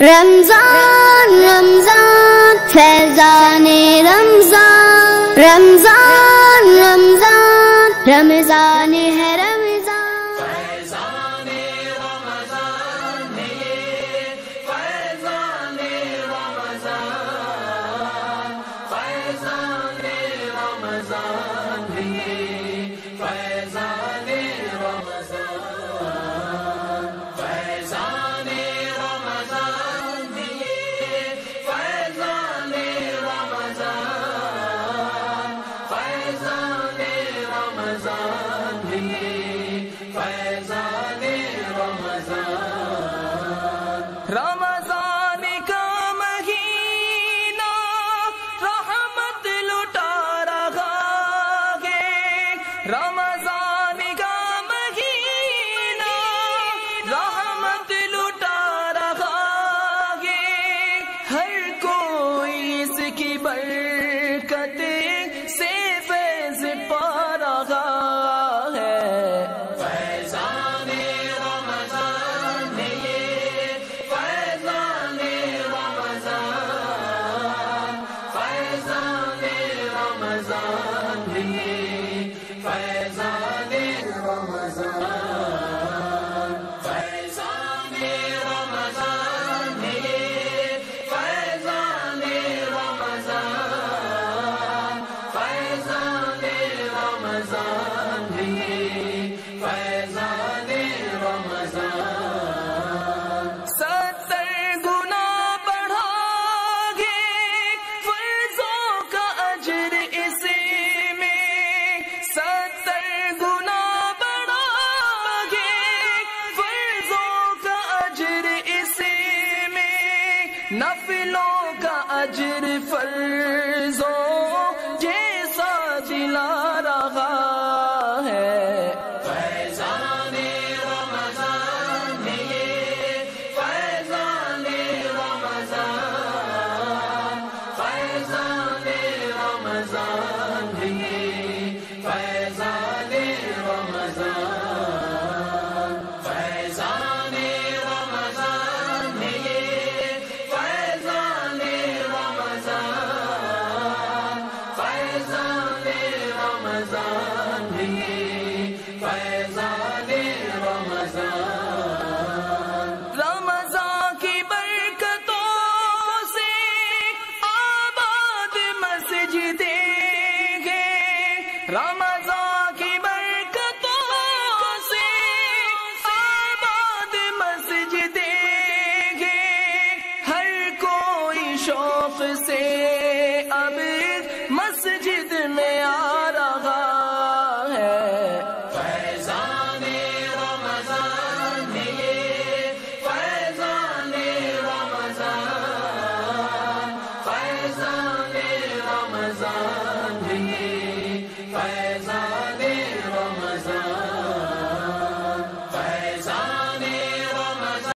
رمضان رمضان فیضان رمضان رمضان رمضان رمضان ہے رمضان فیضان رمضان ہے فیضان رمضان فیضان رمضان ہے فیضان رمضان فیضان رمضان ہے فیضان رمضان فیضان رمضان ہے فیضان رمضان رمضان کا مہینہ رحمت لٹا رہا ہے رمضان کا مہینہ رحمت لٹا رہا ہے ہر کوئی اس کی برکت سے فیض پا رہا ہے فیضان رمضان ہے فیضان رمضان فیضان رمضان ہے فیضان رمضان فیضان رمضان ہے فیضان رمضان فیضان رمضان ہے فیضان رمضان 70 گنا بڑھا گے فرضوں کا اجر اس میں 70 گنا بڑھا گے فرضوں کا اجر اس میں نفلوں کا اجر فرضوں جیسا دلا رہا ہے فیضان رمضان ہے فیضان رمضان فیضان رمضان ہے فیضان رمضان فیضان رمضان ہے فیضان رمضان فیضان رمضان ہے فیضان رمضان رمضان کی برکتوں سے آباد مسجدیں ہیں رمضان کی برکتوں سے آباد مسجدیں ہیں ہر کوئی شوق سے اب مسجد میں آ رہا ہے فیضان رمضان ہے فیضان رمضان فیضان رمضان ہے فیضان